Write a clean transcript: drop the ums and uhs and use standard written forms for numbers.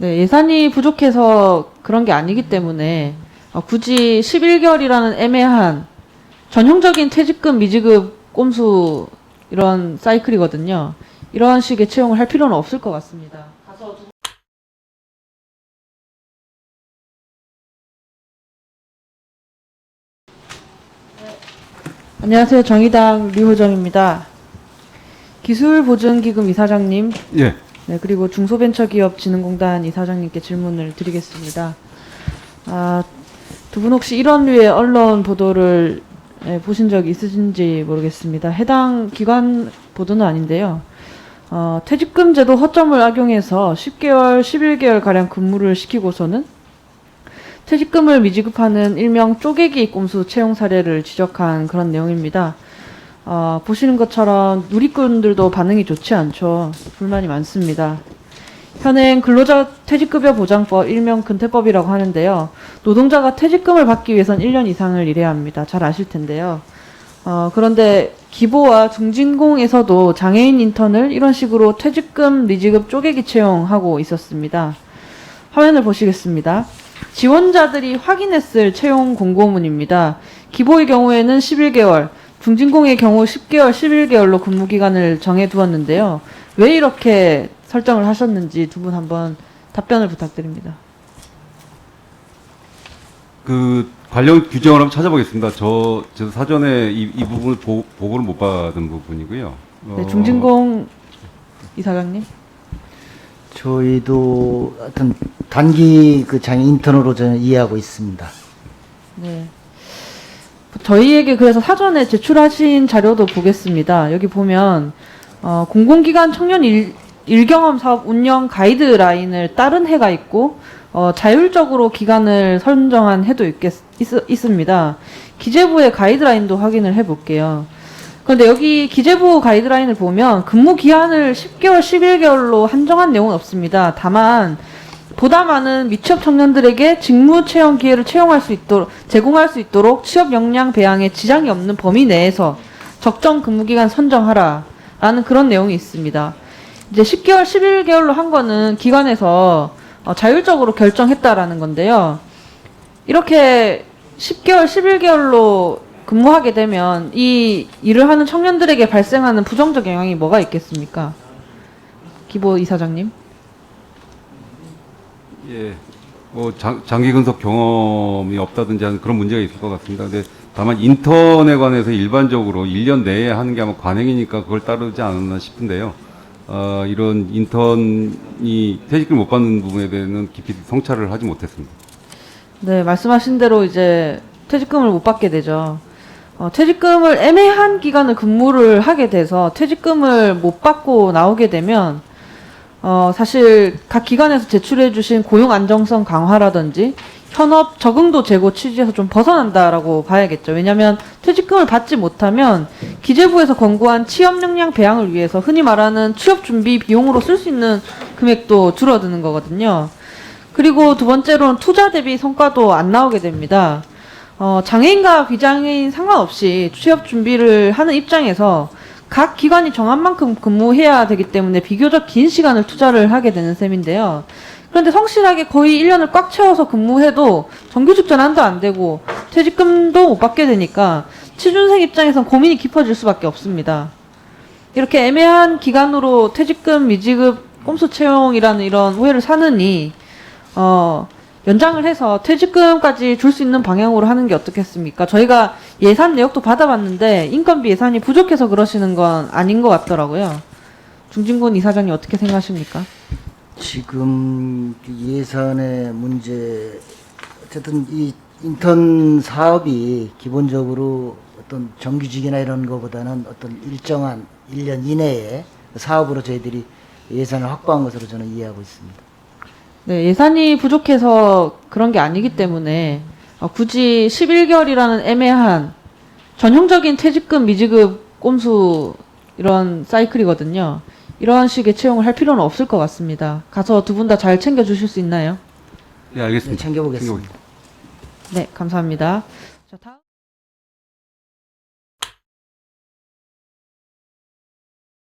네, 예산이 부족해서 그런 게 아니기 때문에 굳이 11개월이라는 애매한 전형적인 퇴직금, 미지급, 꼼수 이런 사이클이거든요. 이런 식의 채용을 할 필요는 없을 것 같습니다. 안녕하세요. 정의당 류호정입니다. 기술보증기금 이사장님, 예. 네, 그리고 중소벤처기업진흥공단 이사장님께 질문을 드리겠습니다. 두 분 혹시 이런 류의 언론 보도를 보신 적 있으신지 모르겠습니다. 해당 기관 보도는 아닌데요. 퇴직금 제도 허점을 악용해서 10개월, 11개월가량 근무를 시키고서는 퇴직금을 미지급하는 일명 쪼개기 꼼수 채용 사례를 지적한 그런 내용입니다. 보시는 것처럼 누리꾼들도 반응이 좋지 않죠. 불만이 많습니다. 현행 근로자 퇴직급여 보장법, 일명 근태법이라고 하는데요. 노동자가 퇴직금을 받기 위해선 1년 이상을 일해야 합니다. 잘 아실 텐데요. 그런데 기보와 중진공에서도 장애인 인턴을 이런 식으로 퇴직금, 미지급 쪼개기 채용하고 있었습니다. 화면을 보시겠습니다. 지원자들이 확인했을 채용 공고문입니다. 기보의 경우에는 11개월, 중진공의 경우 10개월, 11개월로 근무기간을 정해두었는데요. 왜 이렇게 설정을 하셨는지 두 분 한번 답변을 부탁드립니다. 그 관련 규정을 한번 찾아보겠습니다. 저 사전에 이 부분을 보고를 못 받은 부분이고요. 네, 중진공 이사장님. 저희도 어떤 단기 그 장애 인턴으로 저는 이해하고 있습니다. 네. 저희에게 그래서 사전에 제출하신 자료도 보겠습니다. 여기 보면 공공기관 청년 일경험 사업 운영 가이드라인을 따른 해가 있고 자율적으로 기간을 선정한 해도 있습니다. 기재부의 가이드라인도 확인을 해볼게요. 그런데 여기 기재부 가이드라인을 보면 근무 기한을 10개월, 11개월로 한정한 내용은 없습니다. 다만 보다 많은 미취업 청년들에게 직무 채용 기회를 제공할 수 있도록 취업 역량 배양에 지장이 없는 범위 내에서 적정 근무 기간 선정하라라는 그런 내용이 있습니다. 이제 10개월, 11개월로 한 거는 기관에서 자율적으로 결정했다라는 건데요. 이렇게 10개월, 11개월로 근무하게 되면 이 일을 하는 청년들에게 발생하는 부정적 영향이 뭐가 있겠습니까? 기보 이사장님. 예. 장기 근속 경험이 없다든지 하는 그런 문제가 있을 것 같습니다. 근데 다만 인턴에 관해서 일반적으로 1년 내에 하는 게 아마 관행이니까 그걸 따르지 않았나 싶은데요. 이런 인턴이 퇴직금 못 받는 부분에 대해서는 깊이 성찰을 하지 못했습니다. 네, 말씀하신 대로 이제 퇴직금을 못 받게 되죠. 퇴직금을 애매한 기간을 근무를 하게 돼서 퇴직금을 못 받고 나오게 되면 사실 각 기관에서 제출해 주신 고용 안정성 강화라든지 현업 적응도 제고 취지에서 좀 벗어난다라고 봐야겠죠. 왜냐하면 퇴직금을 받지 못하면 기재부에서 권고한 취업 역량 배양을 위해서 흔히 말하는 취업 준비 비용으로 쓸 수 있는 금액도 줄어드는 거거든요. 그리고 두 번째로는 투자 대비 성과도 안 나오게 됩니다. 장애인과 비장애인 상관없이 취업 준비를 하는 입장에서 각 기관이 정한 만큼 근무해야 되기 때문에 비교적 긴 시간을 투자를 하게 되는 셈인데요. 그런데 성실하게 거의 1년을 꽉 채워서 근무해도 정규직 전환도 안 되고 퇴직금도 못 받게 되니까 취준생 입장에선 고민이 깊어질 수밖에 없습니다. 이렇게 애매한 기간으로 퇴직금, 미지급, 꼼수 채용이라는 이런 오해를 사느니 연장을 해서 퇴직금까지 줄 수 있는 방향으로 하는 게 어떻겠습니까? 저희가 예산 내역도 받아봤는데 인건비 예산이 부족해서 그러시는 건 아닌 것 같더라고요. 중진군 이사장님 어떻게 생각하십니까? 지금 예산의 문제, 어쨌든 이 인턴 사업이 기본적으로 어떤 정규직이나 이런 거보다는 어떤 일정한 1년 이내에 사업으로 저희들이 예산을 확보한 것으로 저는 이해하고 있습니다. 네, 예산이 부족해서 그런 게 아니기 때문에 굳이 11개월이라는 애매한 전형적인 퇴직금, 미지급, 꼼수 이런 사이클이거든요. 이런 식의 채용을 할 필요는 없을 것 같습니다. 가서 두 분 다 잘 챙겨주실 수 있나요? 예, 알겠습니다. 네, 챙겨보겠습니다. 네, 감사합니다. 자, 다음.